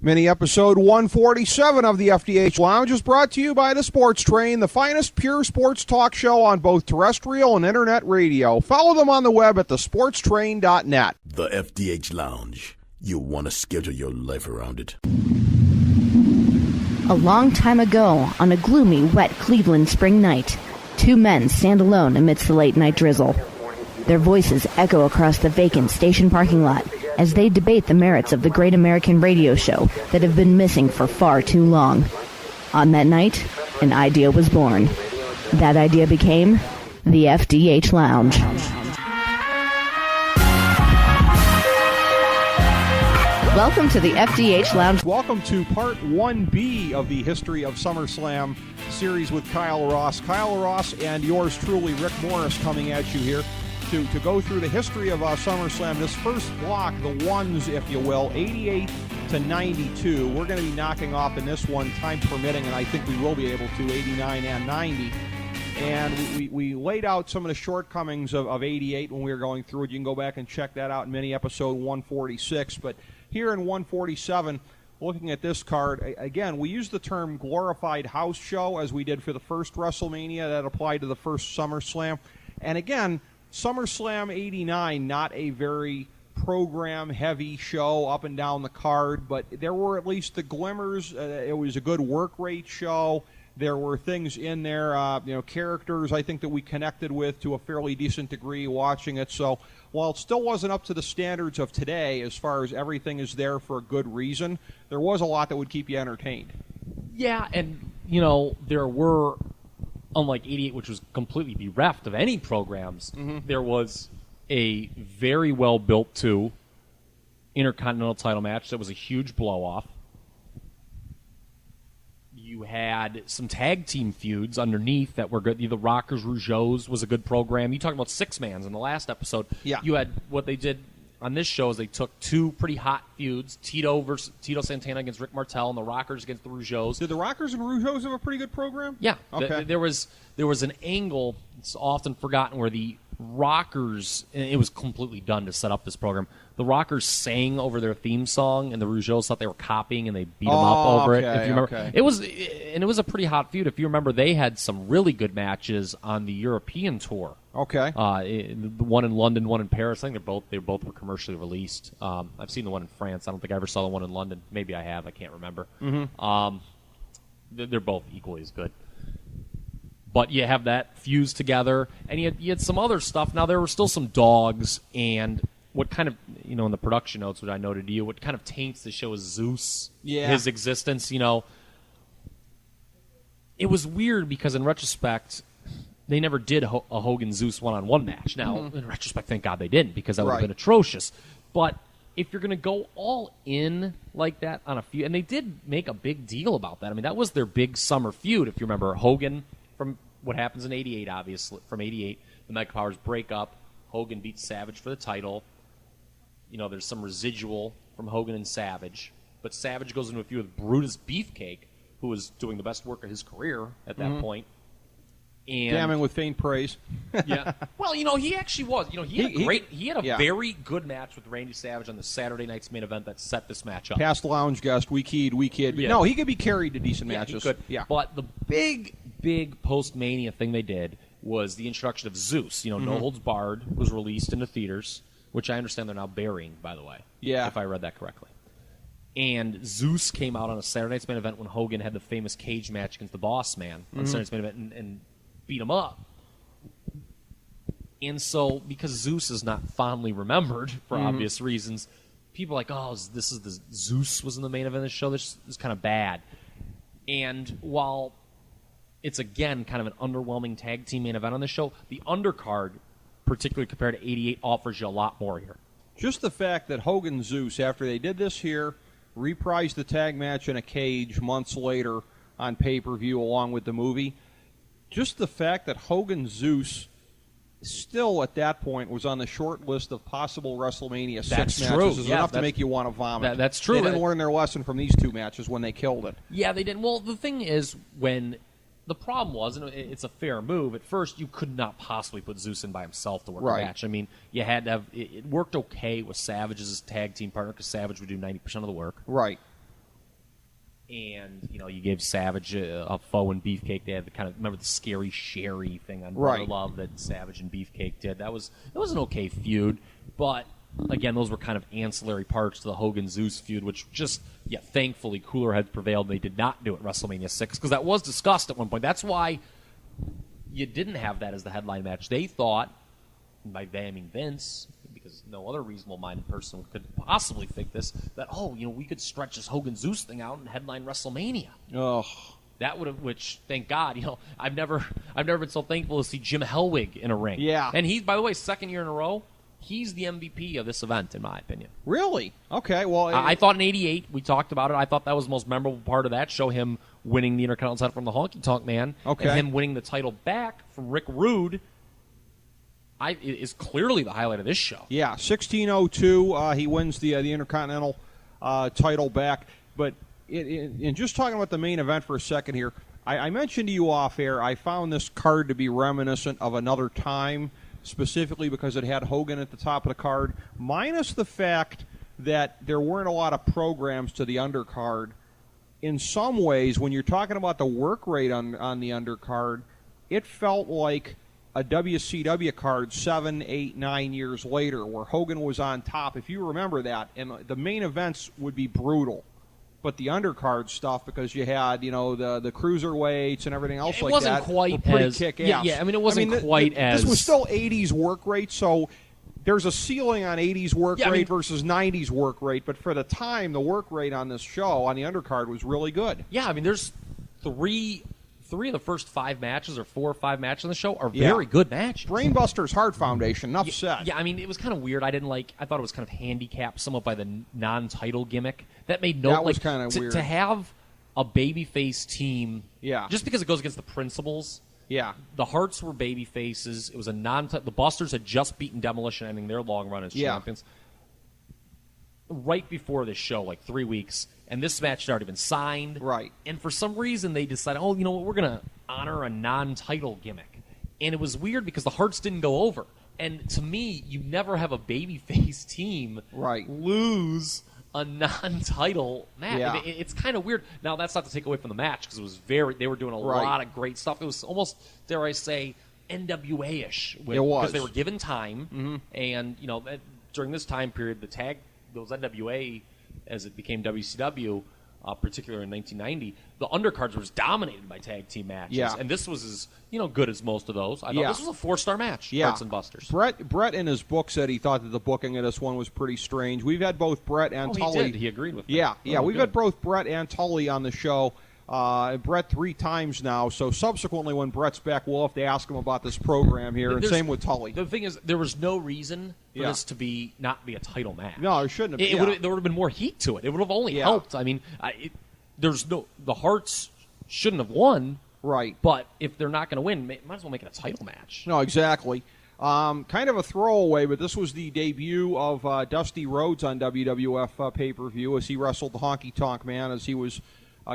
Mini episode 147 of the FDH Lounge is brought to you by the Sports Train, the finest pure sports talk show on both terrestrial and internet radio. Follow them on the web at thesportstrain.net. The FDH Lounge. You want to schedule your life around it. A long time ago, on a gloomy, wet Cleveland spring night, two men stand alone amidst the late-night drizzle. Their voices echo across the vacant station parking lot as they debate the merits of the great American radio show that have been missing for far too long. On that night, an idea was born. That idea became the FDH Lounge. Welcome to the FDH Lounge. Welcome to part 1B of the History of SummerSlam series with Kyle Ross. Kyle Ross and yours truly, Rick Morris, coming at you here to go through the history of SummerSlam. This first block, the ones, if you will, 88 to 92. We're going to be knocking off in this one, time permitting, and I think we will be able to, 89 and 90. And we laid out some of the shortcomings of 88 when we were going through it. You can go back and check that out in mini episode 146. But here in 147, looking at this card, again, we use the term glorified house show as we did for the first WrestleMania. That applied to the first SummerSlam. And again, SummerSlam 89, not a very program-heavy show up and down the card, but there were at least the glimmers. It was a good work rate show. There were things in there, characters I think that we connected with to a fairly decent degree watching it. So while it still wasn't up to the standards of today as far as everything is there for a good reason, there was a lot that would keep you entertained. Yeah, and, there were, unlike 88, which was completely bereft of any programs, there was a very well-built Intercontinental title match that was a huge blow-off. You had some tag team feuds underneath that were good. The Rockers, Rougeaus was a good program. You talked about six-mans in the last episode. Yeah. You had what they did on this show is they took two pretty hot feuds, Tito Santana against Rick Martel and the Rockers against the Rougeaus. Did the Rockers and Rougeaus have a pretty good program? Yeah. Okay. There was an angle, it's often forgotten, where the Rockers, and it was completely done to set up this program, the Rockers sang over their theme song, and the Rougeaus thought they were copying, and they beat them up over it. If you remember, okay. It was a pretty hot feud. If you remember, they had some really good matches on the European tour. Okay. The one in London, one in Paris. I think they both were commercially released. I've seen the one in France. I don't think I ever saw the one in London. Maybe I have. I can't remember. Mm-hmm. They're both equally as good. But you have that fused together, and you had some other stuff. Now, there were still some dogs, and what kind of, in the production notes, which I noted to you, what kind of taints the show is Zeus, his existence, It was weird because, in retrospect, they never did a Hogan-Zeus one-on-one match. Now, in retrospect, thank God they didn't, because that would have been atrocious. But if you're going to go all in like that on a feud, and they did make a big deal about that. I mean, that was their big summer feud, if you remember. Hogan, from what happens in 88, obviously, from 88, the Mega Powers break up. Hogan beats Savage for the title. There's some residual from Hogan and Savage. But Savage goes into a feud with Brutus Beefcake, who was doing the best work of his career at that point. And damning with faint praise. Yeah. Well, he actually was. He had a very good match with Randy Savage on the Saturday night's main event that set this match up. Past lounge guest, we kid. Yeah. No, he could be carried to decent matches. He could. Yeah. But the big post-Mania thing they did was the introduction of Zeus. No Holds Barred was released into theaters, which I understand they're now burying, by the way. Yeah. If I read that correctly. And Zeus came out on a Saturday night's main event when Hogan had the famous cage match against the Boss Man on Saturday night's main event and beat him up. And so, because Zeus is not fondly remembered for obvious reasons, people are like, this is the Zeus was in the main event of the show. This is kind of bad. And while it's, again, kind of an underwhelming tag team main event on the show, the undercard, particularly compared to 88, offers you a lot more here. Just the fact that Hogan Zeus, after they did this here, reprised the tag match in a cage months later on pay-per-view along with the movie, just the fact that Hogan Zeus still at that point was on the short list of possible WrestleMania 6 matches is enough to make you want to vomit. That's true. They didn't learn their lesson from these two matches when they killed it. Yeah, they didn't. Well, the thing is, when the problem was, and it's a fair move, at first you could not possibly put Zeus in by himself to work a match. I mean, you had to have, it worked okay with Savage as his tag team partner because Savage would do 90% of the work. Right. And, you gave Savage a foe in Beefcake. They had remember the scary Sherry thing on Right. Brother Love that Savage and Beefcake did. It was an okay feud, but again, those were kind of ancillary parts to the Hogan-Zeus feud, which thankfully cooler heads prevailed. They did not do it at WrestleMania 6, because that was discussed at one point. That's why you didn't have that as the headline match. They thought, by damning Vince, because no other reasonable-minded person could possibly think this, that, we could stretch this Hogan-Zeus thing out and headline WrestleMania. Oh. That would have, which, thank God, I've never been so thankful to see Jim Hellwig in a ring. Yeah. And he's, by the way, second year in a row, he's the MVP of this event, in my opinion. Really? Okay, well... I thought in '88, we talked about it, I thought that was the most memorable part of that show, him winning the Intercontinental title from the Honky Tonk Man, and him winning the title back from Rick Rude is clearly the highlight of this show. Yeah, 1602, he wins the Intercontinental title back. But in just talking about the main event for a second here, I mentioned to you off air, I found this card to be reminiscent of another time, specifically because it had Hogan at the top of the card, minus the fact that there weren't a lot of programs to the undercard. In some ways, when you're talking about the work rate on the undercard, it felt like a WCW card 7, 8, 9 years later where Hogan was on top, if you remember that, and the main events would be brutal. But the undercard stuff, because you had, the cruiserweights and everything else like that. It wasn't quite as... kick-ass. Yeah, I mean, it wasn't quite as... This was still 80s work rate, so there's a ceiling on 80s work rate versus 90s work rate. But for the time, the work rate on this show, on the undercard, was really good. Yeah, I mean, there's three of the first 5 matches, or 4 or 5 matches on the show, are very good matches. Brainbusters Heart Foundation, enough said. Yeah, I mean, it was kind of weird. I thought it was kind of handicapped somewhat by the non-title gimmick. That made no... That was kind of weird. To have a babyface team, just because it goes against the principles... Yeah. The Hearts were baby faces. It was a the Busters had just beaten Demolition, ending their long run as champions. Right before this show, like 3 weeks, and this match had already been signed. Right. And for some reason, they decided, you know what, we're going to honor a non-title gimmick. And it was weird because the Hearts didn't go over. And to me, you never have a babyface team lose a non-title match. Yeah. It's kind of weird. Now, that's not to take away from the match, because it was they were doing a lot of great stuff. It was almost, dare I say, NWA-ish. It was. Because they were given time, and, during this time period, those NWA, as it became WCW, particularly in 1990, the undercards were dominated by tag team matches. Yeah. And this was as good as most of those. I thought this was a 4-star match, Hearts and Busters. Brett in his book said he thought that the booking of this one was pretty strange. We've had both Brett and Tully. He did. He agreed with me. Yeah, we've had both Brett and Tully on the show. Brett 3 times now, so subsequently when Brett's back, we'll have to ask him about this program here, and same with Tully. The thing is, there was no reason for this to not be a title match. No, there shouldn't have been. There would have been more heat to it. It would have only helped. I mean, the Hearts shouldn't have won. Right. But if they're not going to win, might as well make it a title match. No, exactly. Kind of a throwaway, but this was the debut of Dusty Rhodes on WWF pay-per-view as he wrestled the Honky Tonk Man as he was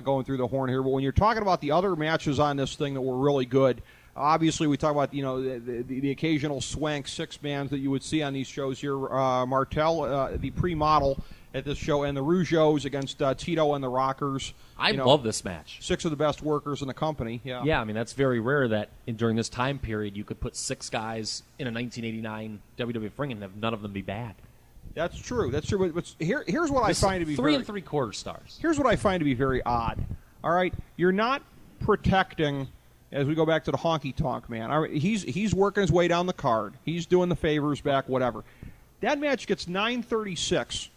going through the horn here. But when you're talking about the other matches on this thing that were really good, obviously we talk about the occasional swank 6-mans that you would see on these shows here. Martel, the pre-model at this show, and the Rougeaus against Tito and the Rockers. I love this match. 6 of the best workers in the company. Yeah, I mean, that's very rare that during this time period you could put 6 guys in a 1989 WWF ring and have none of them be bad. That's true. That's true. But here's what I find to be 3 3/4 stars. Here's what I find to be very odd. All right, you're not protecting. As we go back to the Honky Tonk Man, all right, he's working his way down the card. He's doing the favors back, whatever. That match gets 936.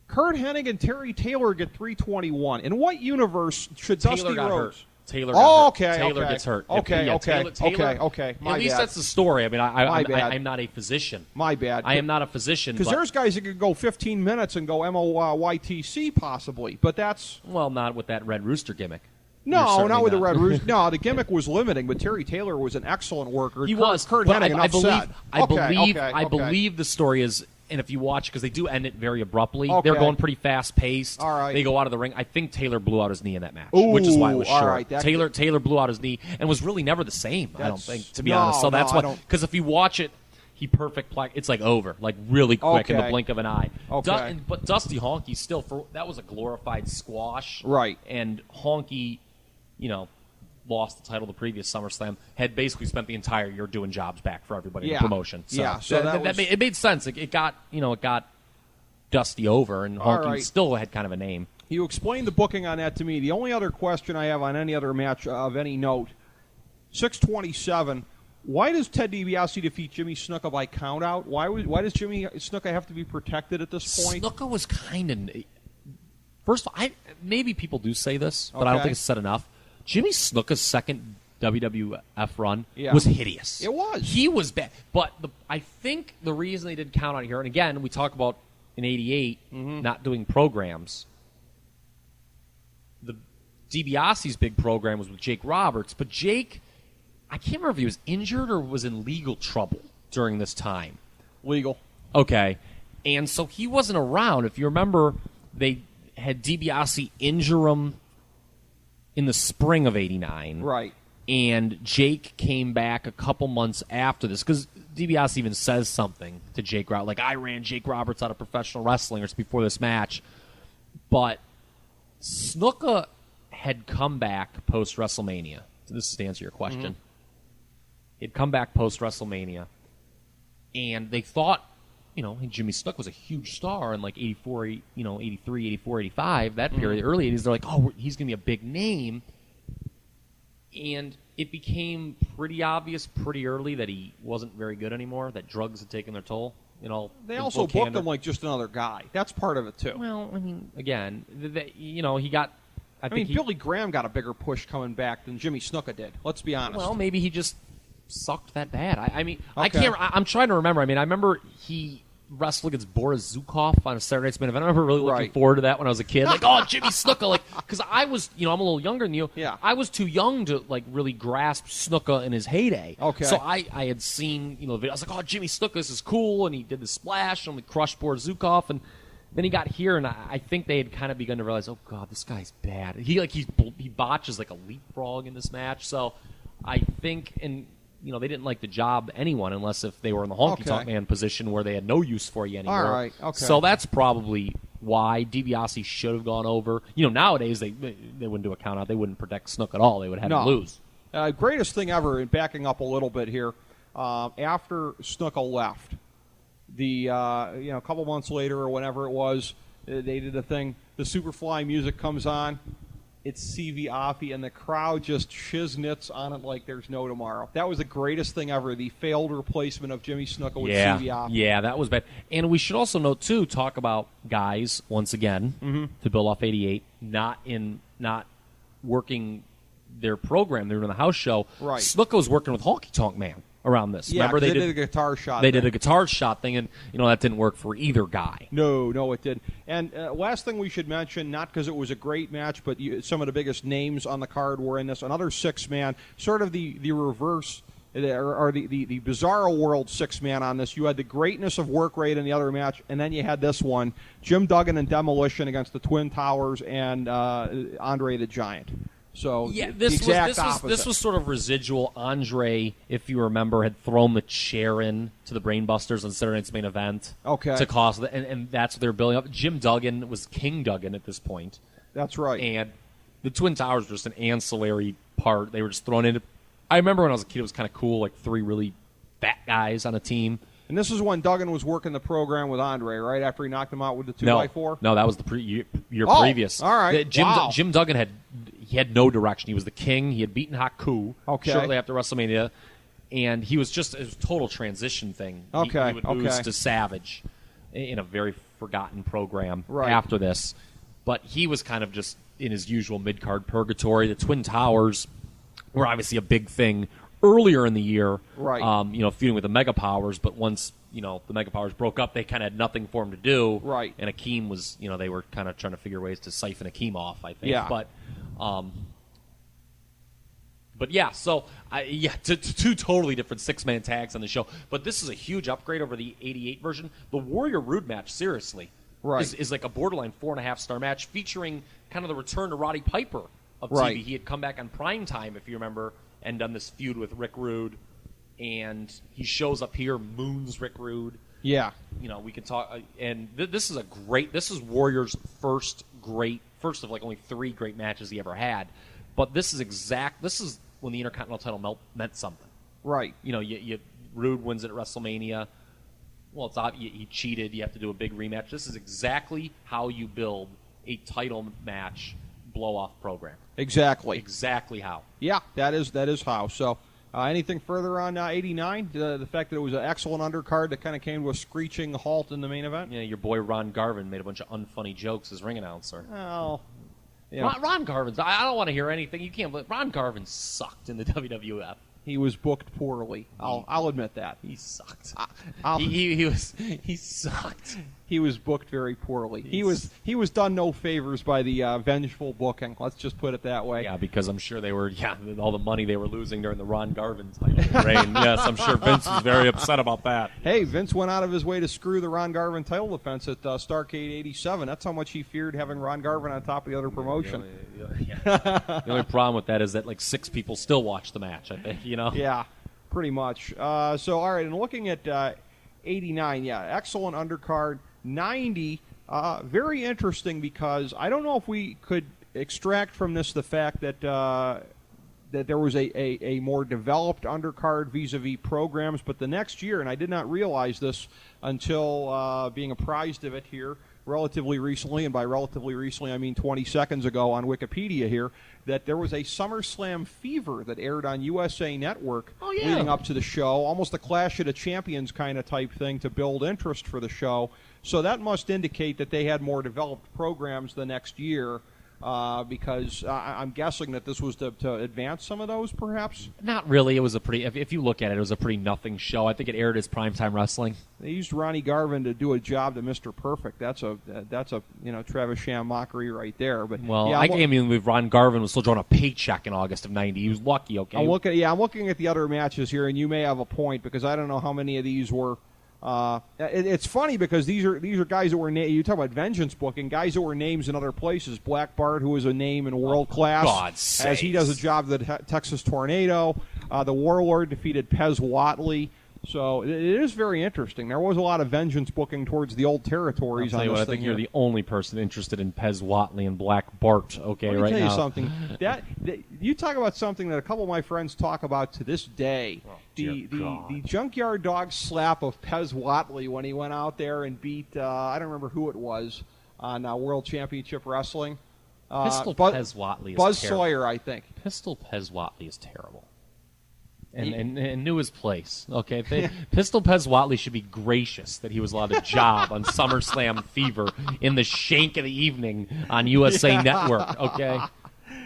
Kurt Hennig and Terry Taylor get 321. In what universe should Dusty Rhodes? Taylor got hurt. Taylor gets hurt. Okay. At least that's the story. I mean, I'm not a physician. My bad. I am not a physician. Because there's guys that could go 15 minutes and go MOYTC possibly, but that's... Well, not with that Red Rooster gimmick. No, not with the Red Rooster. No, the gimmick was limiting, but Terry Taylor was an excellent worker. He was. Kurt Hennig, I believe the story is... And if you watch, because they do end it very abruptly, they're going pretty fast-paced. All right. They go out of the ring. I think Taylor blew out his knee in that match, which is why it was short. Right. Taylor blew out his knee and was really never the same, I don't think, to be honest. So that's why. Because if you watch it, he it's like over, like really quick in the blink of an eye. Okay. But Dusty Honky still, that was a glorified squash. Right. And Honky, lost the title the previous SummerSlam, had basically spent the entire year doing jobs back for everybody in the promotion. So, so it made sense. It got Dusty over, and Honky still had kind of a name. You explained the booking on that to me. The only other question I have on any other match of any note, 627, why does Ted DiBiase defeat Jimmy Snuka by countout? Why does Jimmy Snuka have to be protected at this point? Snuka was kind of... First of all, maybe people do say this, but I don't think it's said enough. Jimmy Snuka's second WWF run was hideous. It was. He was bad. But I think the reason they did count out here, and again, we talk about in 88 not doing programs. The DiBiase's big program was with Jake Roberts, but Jake, I can't remember if he was injured or was in legal trouble during this time. Legal. Okay. And so he wasn't around. If you remember, they had DiBiase injure him in the spring of 89. Right. And Jake came back a couple months after this, because DiBiase even says something to Jake Roberts, like, I ran Jake Roberts out of professional wrestling, or it's before this match. But Snuka had come back post-WrestleMania. So this is to answer your question. He'd come back post-WrestleMania, and they thought, Jimmy Snuka was a huge star in like 84, 83, 84, 85, that period, the early 80s. They're like, oh, he's going to be a big name. And it became pretty obvious pretty early that he wasn't very good anymore, that drugs had taken their toll. They also booked him like just another guy. That's part of it, too. Well, I mean, again, he got... I think Billy Graham got a bigger push coming back than Jimmy Snuka did. Let's be honest. Well, maybe he just sucked that bad. I can't... I'm trying to remember. I remember he wrestled against Boris Zukov on a Saturday Night's Main Event. I remember really looking forward to that when I was a kid. Like, oh, Jimmy Snuka. Because I was, I'm a little younger than you. Yeah. I was too young to, really grasp Snuka in his heyday. Okay. So I had seen, the video. I was like, oh, Jimmy Snuka, this is cool. And he did the splash and we crushed Boris Zukov. And then he got here, and I think they had kind of begun to realize, oh, God, this guy's bad. He botches like a leapfrog in this match. So I think, and they didn't like to job anyone unless if they were in the honky tonk man position where they had no use for you anymore. All right, okay. So that's probably why DiBiase should have gone over. Nowadays they wouldn't do a count out. They wouldn't protect Snook at all. They would have him lose. Greatest thing ever, and backing up a little bit here, after Snuka left, a couple months later or whenever it was, they did a thing. The Superfly music comes on. It's CV Offie, and the crowd just shiznits on it like there's no tomorrow. That was the greatest thing ever, the failed replacement of Jimmy Snuka with CV Offie. Yeah, that was bad. And we should also note, too, talk about guys, once again, to build off 88, not working their program. They were in the house show. Right. Snuka was working with Honky Tonk Man around this. Yeah, remember they did a guitar shot. They did a guitar shot thing, and that didn't work for either guy. No, it didn't. And last thing we should mention, not because it was a great match, but some of the biggest names on the card were in this. Another six-man, sort of the reverse, or the Bizarro World six-man on this. You had the greatness of work rate in the other match, and then you had this one, Jim Duggan and Demolition against the Twin Towers and Andre the Giant. So yeah, this was sort of residual. Andre, if you remember, had thrown the chair in to the Brainbusters on Saturday Night's Main Event. Okay. To cause and that's what they're building up. Jim Duggan was King Duggan at this point. That's right. And the Twin Towers were just an ancillary part. They were just thrown in. I remember when I was a kid, it was kind of cool, like three really fat guys on a team. And this is when Duggan was working the program with Andre, right? After he knocked him out with the 2x4? No, that was the year previous. All right. Jim Duggan had no direction. He was the king. He had beaten Haku shortly after WrestleMania, and it was a total transition thing. He would lose to Savage in a very forgotten program after this. But he was kind of just in his usual mid-card purgatory. The Twin Towers were obviously a big thing earlier in the year, feuding with the Mega Powers, but once, the Mega Powers broke up, they kind of had nothing for him to do. Right. And Akeem was, they were kind of trying to figure ways to siphon Akeem off, I think. Yeah. But yeah, so, two totally different six-man tags on the show. But this is a huge upgrade over the 88 version. The Warrior Rude match, seriously, is like a borderline 4.5-star match featuring kind of the return to Roddy Piper of TV. He had come back on Primetime, if you remember, and done this feud with Rick Rude. and he shows up here, moons Rick Rude. Yeah. We can talk, and this is Warrior's first of like only 3 great matches he ever had, but this is when the Intercontinental title meant something. Right. Rude wins it at WrestleMania. Well, it's obvious he cheated. You have to do a big rematch. This is exactly how you build a title match blow-off program. Exactly how. Yeah, that is how. So, anything further on 89? The fact that it was an excellent undercard that kind of came to a screeching halt in the main event? Yeah, your boy Ron Garvin made a bunch of unfunny jokes as ring announcer. Well, Ron Garvin's... I don't want to hear anything. You can't... Ron Garvin sucked in the WWF. He was booked poorly. I'll admit that. He sucked. He sucked. He was booked very poorly. He was done no favors by the vengeful booking. Let's just put it that way. Yeah, because I'm sure they were all the money they were losing during the Ron Garvin title reign. Yes, I'm sure Vince was very upset about that. Hey, Vince went out of his way to screw the Ron Garvin title defense at Starrcade '87. That's how much he feared having Ron Garvin on top of the other promotion. The only problem with that is that like 6 people still watch the match. I think Yeah, pretty much. So all right, and looking at 89, excellent undercard. 90, very interesting because I don't know if we could extract from this the fact that that there was a more developed undercard vis-a-vis programs, but the next year, and I did not realize this until being apprised of it here relatively recently, and by relatively recently I mean 20 seconds ago on Wikipedia here, that there was a SummerSlam Fever that aired on USA Network leading up to the show, almost a Clash of the Champions kind of type thing to build interest for the show. So that must indicate that they had more developed programs the next year, because I'm guessing that this was to advance some of those, perhaps? Not really. It was a pretty, if you look at it, it was a pretty nothing show. I think it aired as primetime wrestling. They used Ronnie Garvin to do a job to Mr. Perfect. That's a Travis Sham mockery right there. But I can't even believe Ron Garvin was still drawing a paycheck in August of '90. He was lucky. Okay. I'm looking at the other matches here, and you may have a point because I don't know how many of these were. It's funny because these are guys that were you talk about vengeance booking, guys that were names in other places. Black Bart, who was a name in world class, as he does a job of the Texas Tornado. The Warlord defeated Pez Whatley. So it is very interesting. There was a lot of vengeance booking towards the old territories. I'll tell you what, I think you're the only person interested in Pez Whatley and Black Bart. Okay, Let me right tell now. you something. that you talk about something that a couple of my friends talk about to this day. The junkyard dog slap of Pez Whatley when he went out there and beat I don't remember who it was on World Championship Wrestling. Pistol Pez Whatley is Buzz terrible. Sawyer, I think. Pistol Pez Whatley is terrible. And knew his place. Okay, Pistol Pez Whatley should be gracious that he was allowed a job on SummerSlam Fever in the shank of the evening on USA Network. Okay,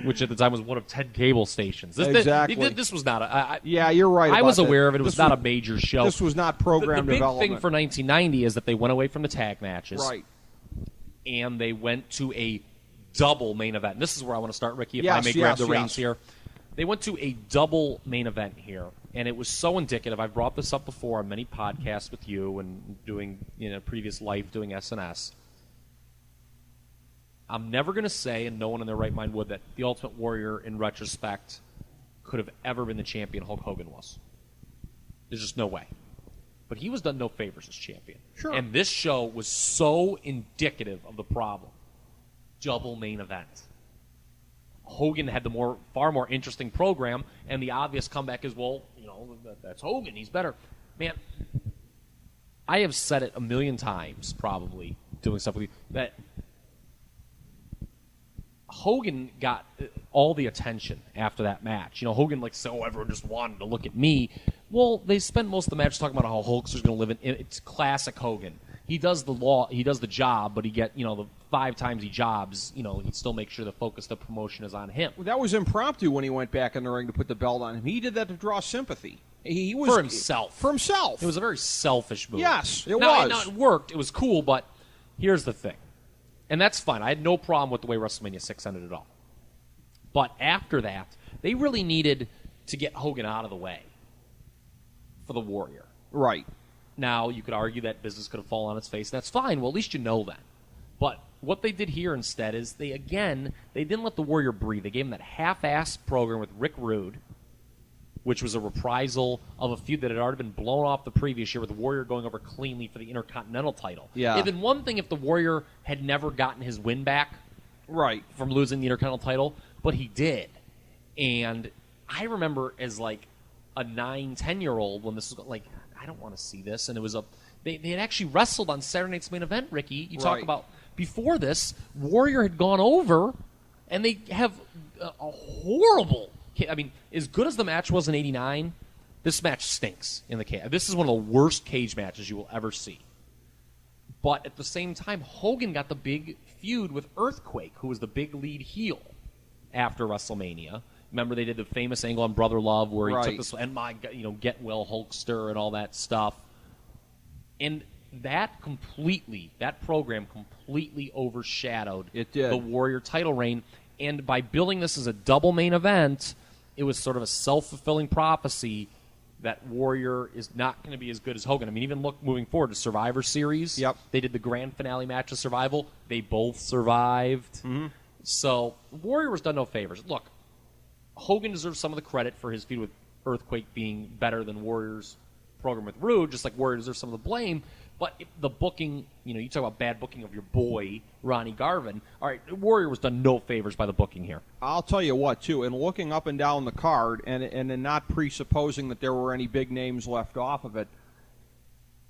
which at the time was one of 10 cable stations. Exactly. This was not a. Yeah, you're right. I was aware that. of it. It was not a major show. This was not program the big development. thing for 1990 is that they went away from the tag matches, right? And they went to a double main event. And this is where I want to start, Ricky. If yes, I may grab the yes. reins here. They went to a double main event here, and it was so indicative. I've brought this up before on many podcasts with you and doing, previous life doing SNS. I'm never going to say, and no one in their right mind would, that the Ultimate Warrior, in retrospect, could have ever been the champion Hulk Hogan was. There's just no way. But he was done no favors as champion. Sure. And this show was so indicative of the problem. Double main event. Hogan had the far more interesting program, and the obvious comeback is, well, that's Hogan. He's better. Man, I have said it a million times, probably, doing stuff with you, that Hogan got all the attention after that match. Hogan said, everyone just wanted to look at me. Well, they spent most of the match talking about how Hulkster's going to live in. It's classic Hogan. He does the job, but he the 5 times he jobs, he still makes sure the focus of the promotion is on him. Well, that was impromptu when he went back in the ring to put the belt on him. He did that to draw sympathy. He was for himself. For himself. It was a very selfish move. Yes, it was. was. It worked. It was cool, but here's the thing. And that's fine. I had no problem with the way WrestleMania 6 ended at all. But after that, they really needed to get Hogan out of the way for the Warrior. Right. Now, you could argue that business could have fallen on its face. That's fine. Well, at least you know that. But what they did here instead is they didn't let the Warrior breathe. They gave him that half-assed program with Rick Rude, which was a reprisal of a feud that had already been blown off the previous year with the Warrior going over cleanly for the Intercontinental title. Yeah. It had been one thing if the Warrior had never gotten his win back from losing the Intercontinental title, but he did. And I remember as like a 9, 10-year-old when this was like, I don't want to see this. And it was they had actually wrestled on Saturday Night's Main Event, Ricky. You talk about before this, Warrior had gone over, and they have a horrible, I mean, as good as the match was in '89, this match stinks in the cage. This is one of the worst cage matches you will ever see. But at the same time, Hogan got the big feud with Earthquake, who was the big lead heel after WrestleMania. Remember, they did the famous angle on Brother Love where he took this, and get well Hulkster and all that stuff. And that program completely overshadowed the Warrior title reign. And by building this as a double main event, it was sort of a self-fulfilling prophecy that Warrior is not going to be as good as Hogan. I mean, even look moving forward to Survivor Series. Yep. They did the grand finale match of Survival. They both survived. Mm-hmm. So Warrior was done no favors. Look, Hogan deserves some of the credit for his feud with Earthquake being better than Warrior's program with Rude, just like Warrior deserves some of the blame. But if the booking, you talk about bad booking of your boy, Ronnie Garvin. All right, Warrior was done no favors by the booking here. I'll tell you what, too, in looking up and down the card and in not presupposing that there were any big names left off of it,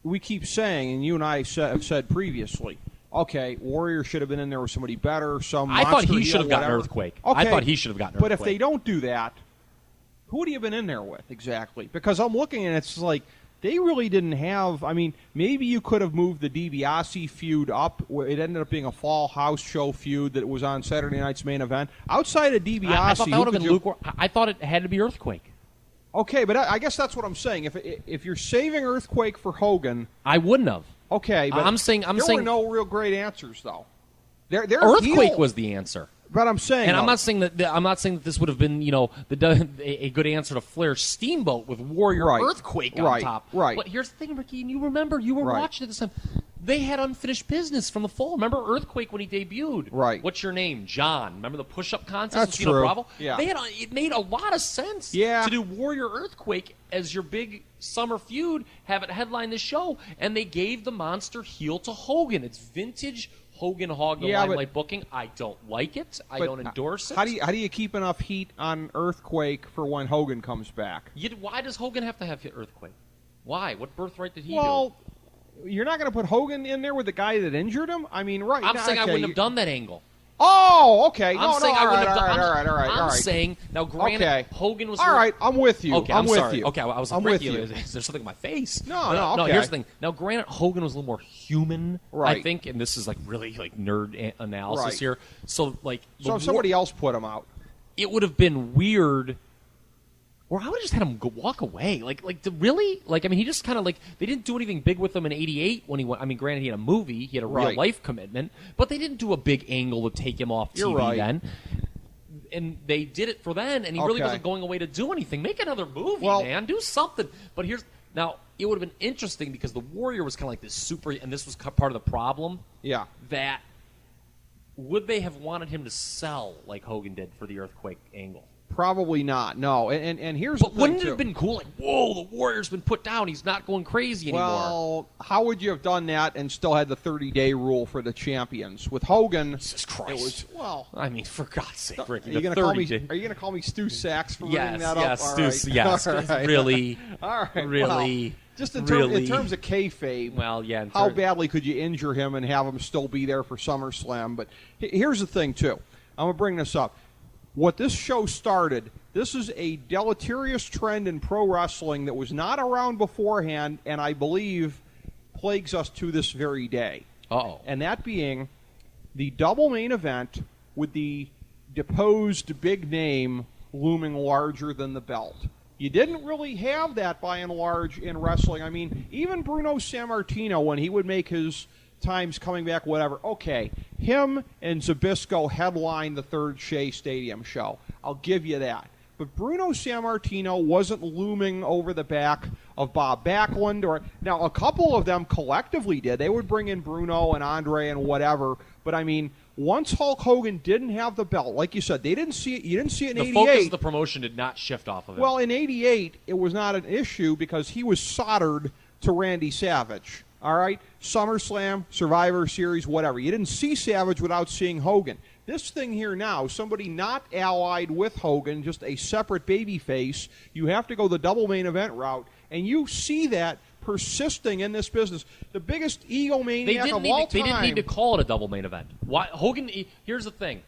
we keep saying, and you and I have said previously, okay, Warrior should have been in there with somebody better, I thought he should have gotten Earthquake. Okay, I thought he should have gotten Earthquake. But if they don't do that, who would he have been in there with exactly? Because I'm looking and it's like, they really didn't have, I mean, maybe you could have moved the DiBiase feud up. It ended up being a fall house show feud that was on Saturday Night's Main Event. Outside of DiBiase, I thought that would have been lukewarm. I thought it had to be Earthquake. Okay, but I guess that's what I'm saying. If you're saving Earthquake for Hogan, I wouldn't have. Okay, but there were no real great answers though. Earthquake was the answer. But I'm saying, and I'm not saying that this would have been, a good answer to Flair's Steamboat with Warrior Earthquake on top. Right. But here's the thing, Ricky, and you remember you were watching at this time. They had unfinished business from the fall. Remember Earthquake when he debuted? Right. What's your name, John? Remember the push-up contest That's with Gino true. Bravo? Yeah. It made a lot of sense to do Warrior Earthquake as your big summer feud, have it headline the show, and they gave the monster heel to Hogan. It's vintage Hogan Hog the Limelight booking. I don't like it. I don't endorse it. How do you keep enough heat on Earthquake for when Hogan comes back? Why does Hogan have to have Earthquake? Why? What birthright did he do? Well, you're not going to put Hogan in there with the guy that injured him? I mean, right. I'm saying I wouldn't have done that angle. Oh, okay. I'm saying I wouldn't have done. All right. I'm saying now. Granted, Hogan was. All right, I'm with you. Okay, I'm with sorry. you. Okay, I was. I'm with you. Is there something in my face? No. No. Here's the thing. Now, granted, Hogan was a little more human. Right. I think, and this is like really like nerd analysis here. So like, if somebody else put him out, it would have been weird. Or I would have just had him walk away. Really? I mean, he just kind of they didn't do anything big with him in '88 when he went. I mean, granted, he had a movie, he had a real life commitment, but they didn't do a big angle to take him off TV then. And they did it for then, and he really wasn't going away to do anything. Make another movie, man. Do something. But now, it would have been interesting because the Warrior was kind of like this super, and this was part of the problem. Yeah. That would they have wanted him to sell like Hogan did for the Earthquake angle? Probably not. No, and here's but the thing, wouldn't it have been cool? Like, whoa, the Warrior's been put down. He's not going crazy anymore. Well, how would you have done that and still had the 30-day rule for the champions? With Hogan, Jesus Christ. It was, I mean, for God's sake, Ricky, are you going to call me Stu Sachs for bringing that up? Yes, really. All right. Really. Well, just in terms of kayfabe, how badly could you injure him and have him still be there for SummerSlam? But here's the thing, too. I'm going to bring this up. What this show started, this is a deleterious trend in pro wrestling that was not around beforehand, and I believe plagues us to this very day. Uh-oh. And that being the double main event with the deposed big name looming larger than the belt. You didn't really have that by and large in wrestling. I mean, even Bruno Sammartino, when he would make his times coming back, whatever. Okay, him and Zbyszko headlined the third Shea Stadium show. I'll give you that. But Bruno Sammartino wasn't looming over the back of Bob Backlund. Now, a couple of them collectively did. They would bring in Bruno and Andre and whatever. But, I mean, once Hulk Hogan didn't have the belt, like you said, they didn't see it. You didn't see it in '88. The focus of the promotion did not shift off of it. Well, in '88, it was not an issue because he was soldered to Randy Savage. All right? SummerSlam, Survivor Series, whatever. You didn't see Savage without seeing Hogan. This thing here now, somebody not allied with Hogan, just a separate babyface, you have to go the double main event route, and you see that persisting in this business. The biggest egomaniac of all time. They didn't need to call it a double main event. Why Hogan? Here's the thing.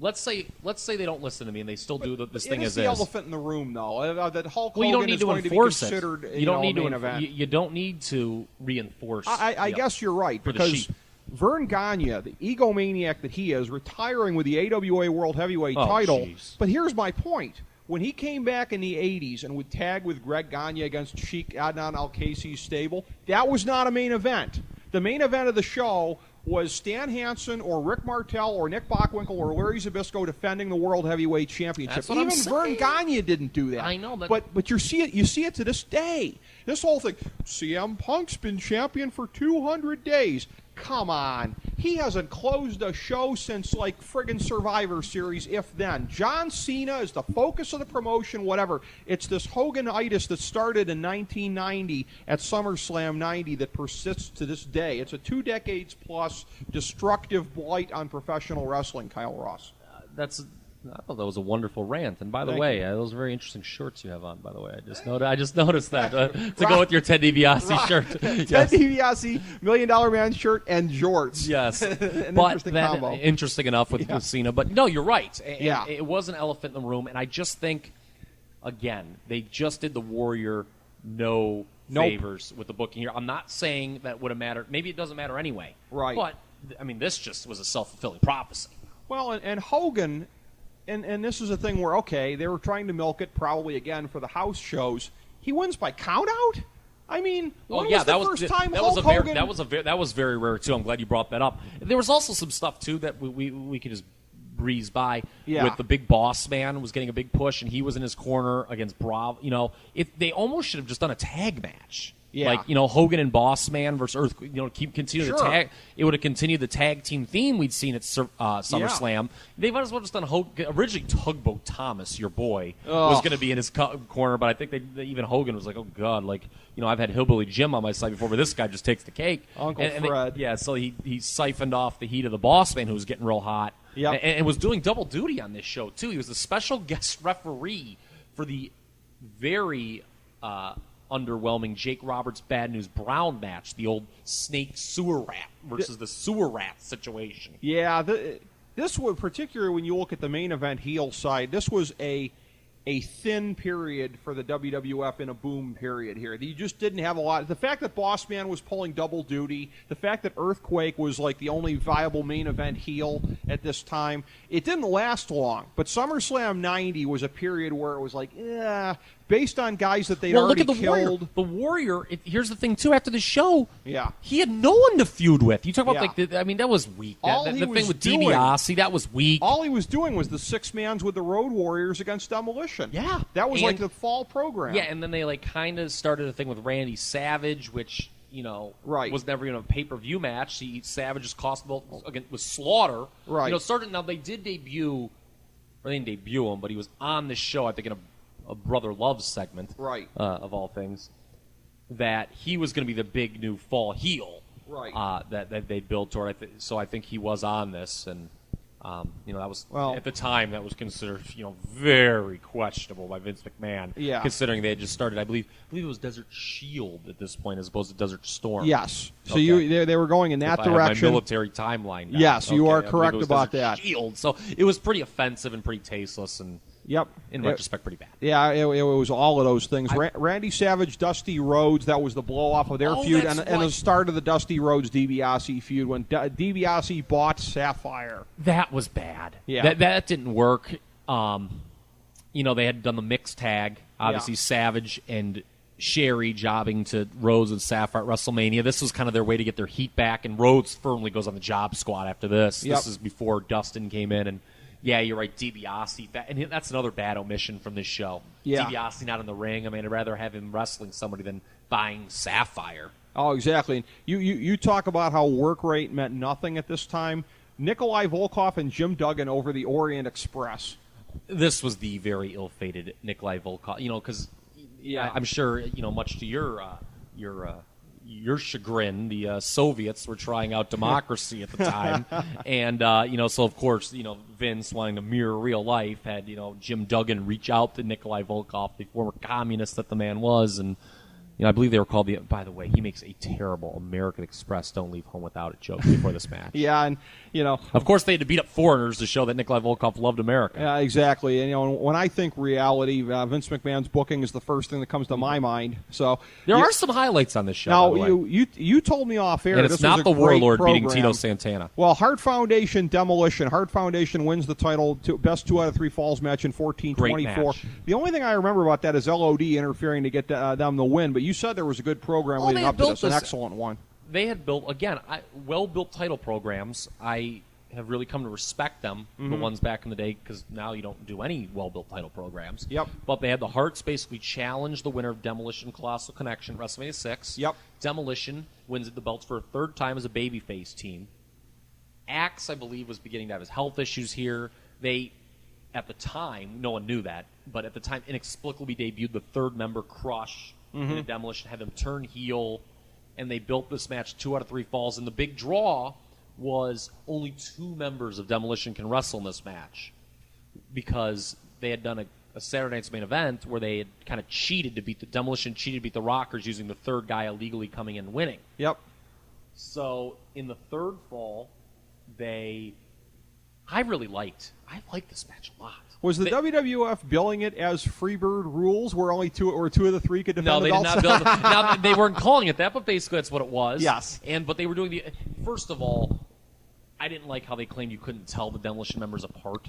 Let's say they don't listen to me and they still do this thing as is. It is the elephant in the room, though. That Hulk you don't Hogan need is to going enforce to be considered it. You don't need main event. You don't need to reinforce. I guess you're right because Vern Gagne, the egomaniac that he is, retiring with the AWA World Heavyweight title. Geez. But here's my point. When he came back in the 80s and would tag with Greg Gagne against Sheik Adnan Al-Kaisi's stable, that was not a main event. The main event of the show was Stan Hansen or Rick Martel or Nick Bockwinkel or Larry Zbyszko defending the World Heavyweight Championship. That's what Even I'm saying. Vern Gagne didn't do that. I know, but you see it to this day. This whole thing, CM Punk's been champion for 200 days. Come on. He hasn't closed a show since, like, friggin' Survivor Series, if then. John Cena is the focus of the promotion, whatever. It's this Hoganitis that started in 1990 at SummerSlam 90 that persists to this day. It's a 2 decades plus destructive blight on professional wrestling, Kyle Ross. I thought that was a wonderful rant. And by the Thank way, you. Those are very interesting shirts you have on, by the way. I just noticed that. To go with your Ted DiBiase shirt. Ted DiBiase, $1 Million Man shirt, and jorts. Yes. Interesting combo. Interesting enough with Cena. But no, you're right. It was an elephant in the room. And I just think, again, they just did the Warrior no favors with the booking here. I'm not saying that would have mattered. Maybe it doesn't matter anyway. Right. But, I mean, this just was a self-fulfilling prophecy. Well, and Hogan... And this is a thing where, okay, they were trying to milk it probably again for the house shows. He wins by countout? I mean, when was the first time Hulk Hogan... That was very rare, too. I'm glad you brought that up. There was also some stuff, too, that we could just breeze by with the Big Boss Man was getting a big push, and he was in his corner against Bravo. You know, they almost should have just done a tag match. Yeah. Like, Hogan and Boss Man versus Earthquake, continue the tag. It would have continued the tag team theme we'd seen at SummerSlam. Yeah. They might as well just done Hogan. Originally, Tugboat Thomas, your boy, was going to be in his corner, but I think even Hogan was like, oh, God, I've had Hillbilly Jim on my side before, but this guy just takes the cake. Uncle Fred. So he siphoned off the heat of the Boss Man, who was getting real hot, and was doing double duty on this show, too. He was a special guest referee for the very... underwhelming Jake Roberts Bad News Brown match, the old snake sewer rat versus the sewer rat situation. Yeah, this was particularly when you look at the main event heel side. This was a thin period for the WWF in a boom period here. You just didn't have a lot. The fact that Boss Man was pulling double duty, the fact that Earthquake was like the only viable main event heel at this time, it didn't last long. But SummerSlam 90 was a period where it was like, based on guys that they'd already killed. The Warrior, here's the thing, too, after the show, yeah, he had no one to feud with. You talk about, that was weak. The thing with DiBiase, that was weak. All he was doing was the 6 mans with the Road Warriors against Demolition. Yeah. That was like the fall program. Yeah, and then they kind of started a thing with Randy Savage, which... was never even a pay-per-view match. Savage just cost with Slaughter. Right. Now they did debut, or they didn't debut him, but he was on the show, I think, in a Brother Love segment. Right. Of all things. That he was going to be the big new fall heel. Right. That they built toward. So I think he was on this, and that was at the time that was considered very questionable by Vince McMahon. Yeah. Considering they had just started, I believe it was Desert Shield at this point as opposed to Desert Storm. Yes. So they were going in that direction. I have my military timeline now. Yes, you are correct about that. Shield. So it was pretty offensive and pretty tasteless and. Yep. In retrospect, pretty bad. Yeah, it was all of those things. Randy Savage, Dusty Rhodes, that was the blow-off of their feud, and the start of the Dusty Rhodes DiBiase feud when DiBiase bought Sapphire. That was bad. Yeah. That didn't work. They had done the mixed tag. Obviously, Savage and Sherry jobbing to Rhodes and Sapphire at WrestleMania. This was kind of their way to get their heat back, and Rhodes firmly goes on the job squad after this. Yep. This is before Dustin came in, and yeah, you're right, DiBiase. And that's another bad omission from this show. Yeah. DiBiase not in the ring. I mean, I'd rather have him wrestling somebody than buying Sapphire. Oh, exactly. You talk about how work rate meant nothing at this time. Nikolai Volkov and Jim Duggan over the Orient Express. This was the very ill-fated Nikolai Volkov, because I'm sure, much to your chagrin, the Soviets were trying out democracy at the time, and so of course, Vince, wanting to mirror real life, had Jim Duggan reach out to Nikolai Volkov, the former communist that the man was, and I believe they were called by the way, he makes a terrible American Express "Don't Leave Home Without It" joke before this match. Yeah, and of course they had to beat up foreigners to show that Nikolai Volkov loved America. Yeah, exactly. And when I think reality, Vince McMahon's booking is the first thing that comes to my mind. So there are some highlights on this show. Now, by the way. you told me off air, and it's this not was the a great Warlord program. beating Tito Santana. Well, Hart Foundation Demolition. Hart Foundation wins the title. Best 2 out of 3 falls match in 14-24. The only thing I remember about that is LOD interfering to get them the win. But you said there was a good program leading up to this, an excellent one. They had built, again, well-built title programs. I have really come to respect them, the ones back in the day, because now you don't do any well-built title programs. Yep. But they had the Harts basically challenge the winner of Demolition Colossal Connection at WrestleMania 6. Yep. Demolition wins the belts for a third time as a babyface team. Axe, I believe, was beginning to have his health issues here. They, at the time, no one knew that, but at the time inexplicably debuted the third member, Crush, in a Demolition, had them turn heel, and they built this match 2 out of 3 falls, and the big draw was only 2 members of Demolition can wrestle in this match, because they had done a Saturday Night's Main Event where they had kind of cheated to beat the Demolition, cheated to beat the Rockers using the third guy illegally coming in and winning. Yep. So in the third fall, I liked this match a lot. Was the WWF billing it as Freebird rules, where only 2 of the 3 could defend No, they the did belts? not bill it. Now, they weren't calling it that, but basically that's what it was. Yes. But they were doing first of all, I didn't like how they claimed you couldn't tell the Demolition members apart.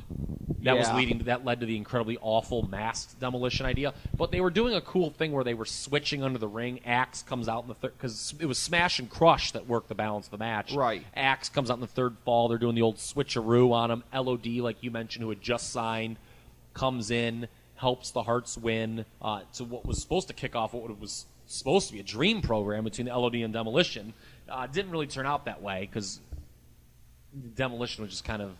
That led to the incredibly awful masked Demolition idea. But they were doing a cool thing where they were switching under the ring. Axe comes out in the third, because it was Smash and Crush that worked the balance of the match. Right. Axe comes out in the third fall. They're doing the old switcheroo on him. LOD, like you mentioned, who had just signed, comes in, helps the Hearts win to what was supposed to kick off what was supposed to be a dream program between the LOD and Demolition. Didn't really turn out that way, because Demolition was just kind of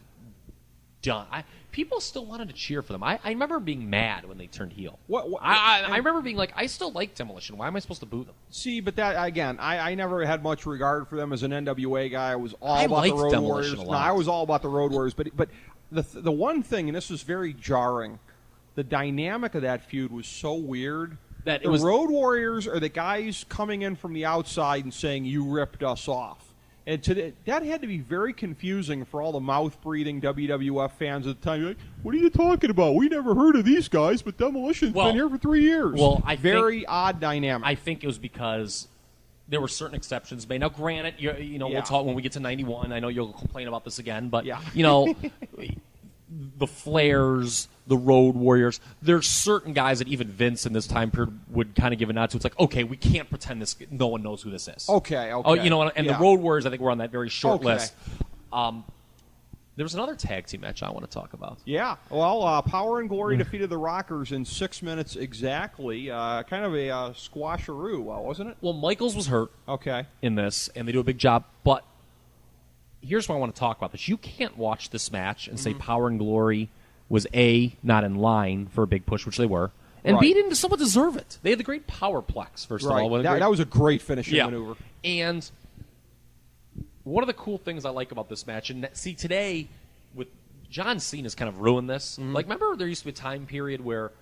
done. People still wanted to cheer for them. I remember being mad when they turned heel. I remember being like, I still like Demolition. Why am I supposed to boo them? See, but that, again, I never had much regard for them as an NWA guy. I was all about the Road Demolition Warriors. a lot. No, I was all about the Road Warriors. But the one thing, and this was very jarring, the dynamic of that feud was so weird. That the Road Warriors are the guys coming in from the outside and saying, "You ripped us off." And that had to be very confusing for all the mouth-breathing WWF fans at the time. You're like, what are you talking about? We never heard of these guys, but Demolition's been here for 3 years. Well, very odd dynamic. I think it was because there were certain exceptions made. Now, granted, we'll talk when we get to 91. I know you'll complain about this again, but, the Flairs, the Road Warriors, there's certain guys that even Vince in this time period would kind of give a nod to. It's like, okay, we can't pretend no one knows who this is. Okay. Oh, the Road Warriors, I think, were on that very short list. There was another tag team match I want to talk about. Yeah. Well, Power and Glory defeated the Rockers in 6 minutes exactly. Kind of a squasheroo, wasn't it? Well, Michaels was hurt in this, and they do a big job, but here's what I want to talk about this. You can't watch this match and say Power and Glory was not in line for a big push, which they were, and B, didn't somewhat deserve it. They had the great Powerplex, first of all. That was a great finishing maneuver. And one of the cool things I like about this match, and see, today, with John Cena's kind of ruined this. Like, remember there used to be a time period where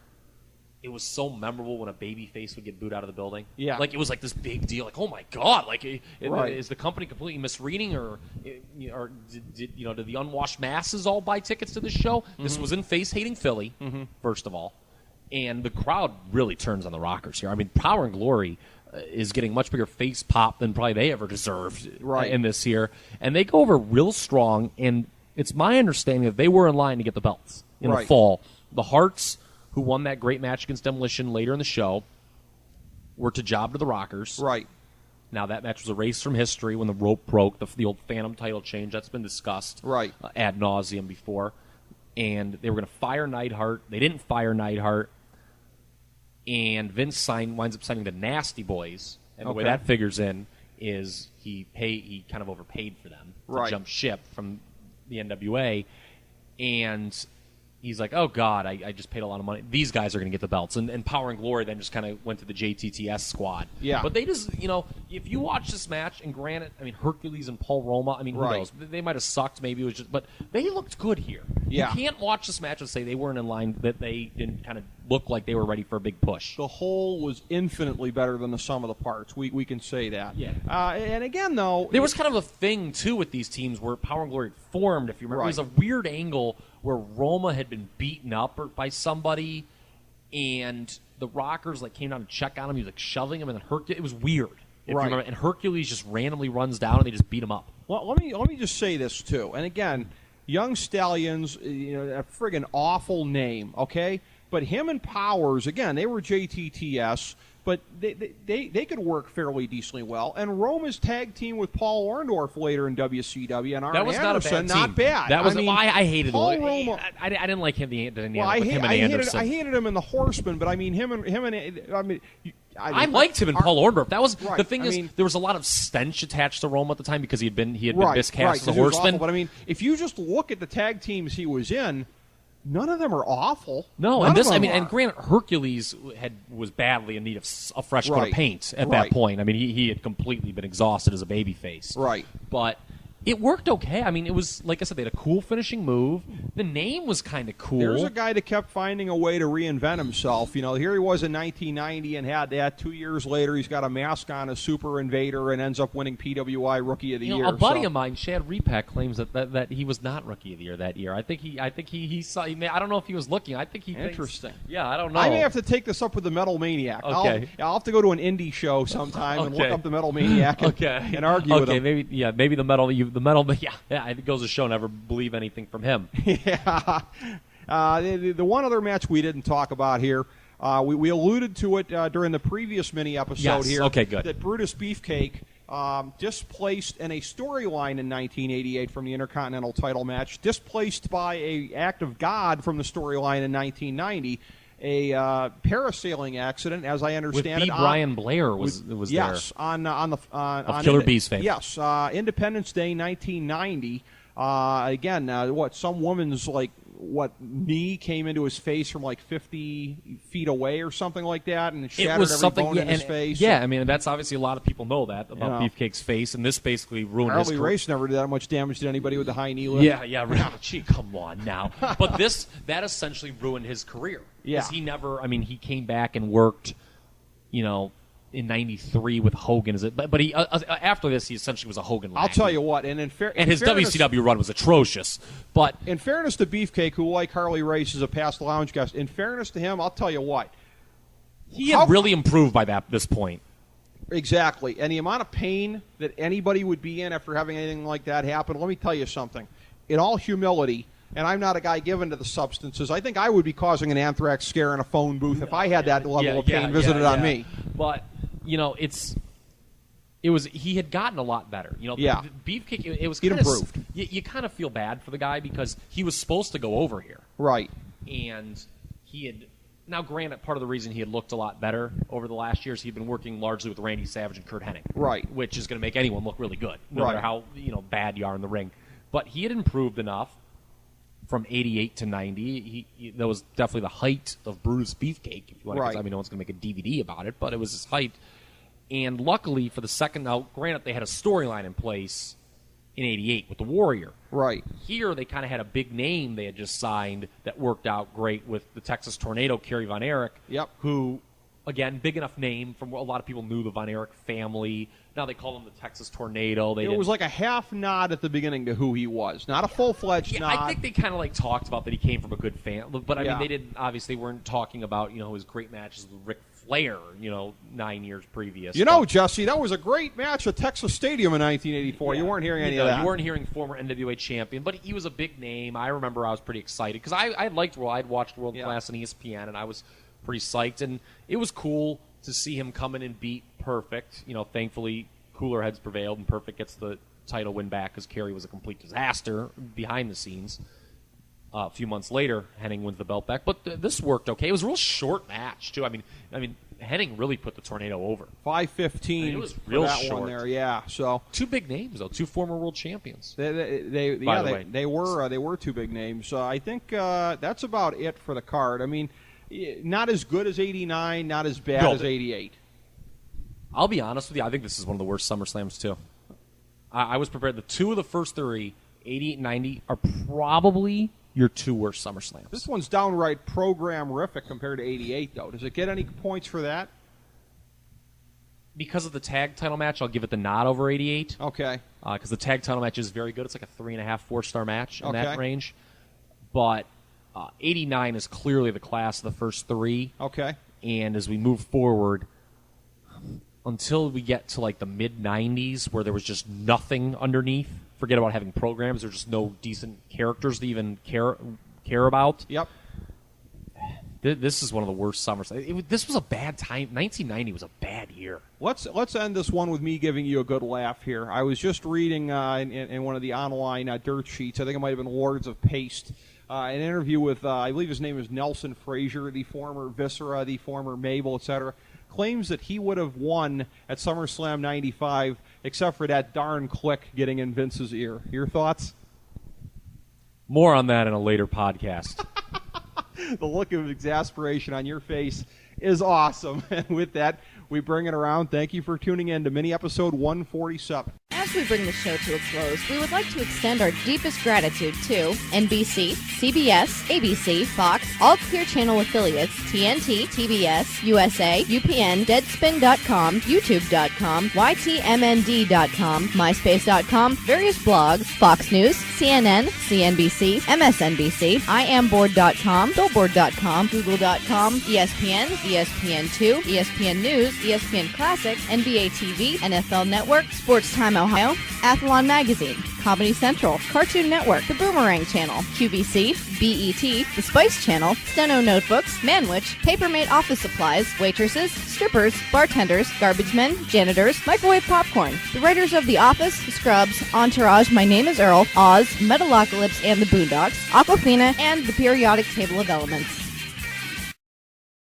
it was so memorable when a baby-face would get booed out of the building. Yeah. Like, it was like this big deal. Like, oh, my God. Like, is the company completely misreading, or did the unwashed masses all buy tickets to this show? This was in face-hating Philly, first of all. And the crowd really turns on the Rockers here. I mean, Power and Glory is getting much bigger face pop than probably they ever deserved in this here. And they go over real strong, and it's my understanding that they were in line to get the belts in the fall. The Hearts, who won that great match against Demolition later in the show, were to job to the Rockers. Right. Now, that match was erased from history when the rope broke, the old Phantom title change. That's been discussed ad nauseum before. And they were going to fire Neidhart. They didn't fire Neidhart. And Vince winds up signing the Nasty Boys. And the way that figures in is he kind of overpaid for them to jump ship from the NWA, and he's like, oh, God, I just paid a lot of money. These guys are going to get the belts. And Power and Glory then just kind of went to the JTTS squad. Yeah. But they just, if you watch this match, and granted, I mean, Hercules and Paul Roma, I mean, who knows? They might have sucked. Maybe it was just, but they looked good here. Yeah. You can't watch this match and say they weren't in line, that they didn't kind of look like they were ready for a big push. The whole was infinitely better than the sum of the parts. We can say that. Yeah. And again, though, there was kind of a thing, too, with these teams where Power and Glory formed, if you remember. It was a weird angle where Roma had been beaten up by somebody, and the Rockers came down to check on him. He was shoving him, and then it was weird. If you remember. And Hercules just randomly runs down, and they just beat him up. Well, let me just say this too. And again, Young Stallions, a friggin' awful name, okay? But him and Powers, again, they were JTTS, but they could work fairly decently well. And Roma's tag team with Paul Orndorff later in WCW, and Arn Anderson, not bad. That was I hated Paul him. Roma. I didn't like him. I hated him in the Horsemen, but I liked him in Paul Orndorff. That was the thing. There was a lot of stench attached to Roma at the time because he had been miscast as a Horseman. But I mean, if you just look at the tag teams he was in, none of them are awful. No, and and granted, Hercules was badly in need of a fresh coat of paint at that point. I mean, he had completely been exhausted as a babyface. Right. But it worked okay. I mean, it was, like I said, they had a cool finishing move. The name was kind of cool. There's a guy that kept finding a way to reinvent himself. Here he was in 1990 and had that. 2 years later, he's got a mask on as Super Invader and ends up winning PWI Rookie of the Year. A buddy of mine, Shad Repack, claims that he was not Rookie of the Year that year. I think he saw. I don't know if he was looking. I think he. Interesting. Yeah, I don't know. I may have to take this up with the Metal Maniac. Okay. I'll have to go to an indie show sometime and look up the Metal Maniac and argue with him. Maybe the metal. Yeah, it goes to show never believe anything from him. Yeah. The one other match we didn't talk about here, we alluded to it during the previous mini episode here. Okay, good. That Brutus Beefcake displaced in a storyline in 1988 from the Intercontinental title match, displaced by an act of God from the storyline in 1990. A parasailing accident, as I understand it. Brian Blair was there. Yes, on Killer Bees fame. Yes, Independence Day, 1990. Again, some woman's knee came into his face from 50 feet away or something like that, and shattered every bone in his face. Yeah, I mean, that's obviously a lot of people know that about Beefcake's face, and this basically ruined his career. Harley Race never did that much damage to anybody with the high knee lift. Yeah, really. Gee, come on now. But that essentially ruined his career. Yeah. He came back and worked, in '93 with Hogan. But he after this, he essentially was a Hogan lackey. I'll tell you what, and his WCW run was atrocious. But in fairness to Beefcake, who, like Harley Race, is a past lounge guest, in fairness to him, I'll tell you what, he had really improved by this point. Exactly, and the amount of pain that anybody would be in after having anything like that happen. Let me tell you something. In all humility, and I'm not a guy given to the substances, I think I would be causing an anthrax scare in a phone booth if I had that level of pain visited on me. But he had gotten a lot better. Beefcake, it was he'd improved. You kind of feel bad for the guy because he was supposed to go over here. Right. And he had, now granted, part of the reason he had looked a lot better over the last years, he'd been working largely with Randy Savage and Kurt Hennig. Right. Which is going to make anyone look really good, no matter how bad you are in the ring. But he had improved enough from 88 to 90. That was definitely the height of Brutus Beefcake, if you want to. No one's going to make a DVD about it, but it was his height. And luckily for the second, now granted they had a storyline in place in 88 with the Warrior. Right. Here they kind of had a big name they had just signed that worked out great with the Texas Tornado, Kerry Von Erich. Yep. Who, again, big enough name from a lot of people knew the Von Erich family. Now they call him the Texas Tornado. It was like a half nod at the beginning to who he was, not a full-fledged nod. I think they kind of talked about that he came from a good family, but I mean they didn't. Obviously, weren't talking about his great matches with Ric Flair, 9 years previous. Jesse, that was a great match at Texas Stadium in 1984. You weren't hearing any of that. You weren't hearing former NWA champion, but he was a big name. I remember I was pretty excited because I'd watched World Class on ESPN, and I was pretty psyched, and it was cool to see him come in and beat Perfect. Thankfully, cooler heads prevailed, and Perfect gets the title win back because Kerry was a complete disaster behind the scenes. A few months later, Hennig wins the belt back, but this worked okay. It was a real short match too. I mean, Henning really put the Tornado over. 5:15. It was real that short. one there. Yeah. So two big names though, two former world champions. They were two big names. I think that's about it for the card. I mean, not as good as 89, not as bad as 88. I'll be honest with you. I think this is one of the worst SummerSlams too. I was prepared. The two of the first three, 88 and 90, are probably your two worst SummerSlams. This one's downright program-rific compared to 88, though. Does it get any points for that? Because of the tag title match, I'll give it the nod over 88. Okay. Because the tag title match is very good. It's like a 3.5, 4-star match in that range. But 89 is clearly the class of the first three. Okay. And as we move forward, until we get to like the mid-90s where there was just nothing underneath, forget about having programs, there's just no decent characters to even care about. Yep. This is one of the worst summers. This was a bad time. 1990 was a bad year. Let's end this one with me giving you a good laugh here. I was just reading in one of the online dirt sheets, I think it might have been Lords of Paste, an interview with, I believe his name is Nelson Frazier, the former Viscera, the former Mabel, etc., claims that he would have won at SummerSlam 95 except for that darn click getting in Vince's ear. Your thoughts? More on that in a later podcast. The look of exasperation on your face is awesome. And with that, we bring it around. Thank you for tuning in to mini episode 147. As we bring the show to a close, we would like to extend our deepest gratitude to NBC, CBS, ABC, Fox, all Clear Channel affiliates, TNT, TBS, USA, UPN, Deadspin.com, YouTube.com, YTMND.com, MySpace.com, various blogs, Fox News, CNN, CNBC, MSNBC, IamBoard.com, Billboard.com, Google.com, ESPN, ESPN2, ESPN News, ESPN Classic, NBA TV, NFL Network, Sports Time Ohio, Athlon Magazine, Comedy Central, Cartoon Network, The Boomerang Channel, QVC, BET, The Spice Channel, Steno Notebooks, Manwich, Papermate Office Supplies, waitresses, strippers, bartenders, garbage men, janitors, microwave popcorn, the writers of The Office, Scrubs, Entourage, My Name is Earl, Oz, Metalocalypse and the Boondocks, Aquafina, and the Periodic Table of Elements.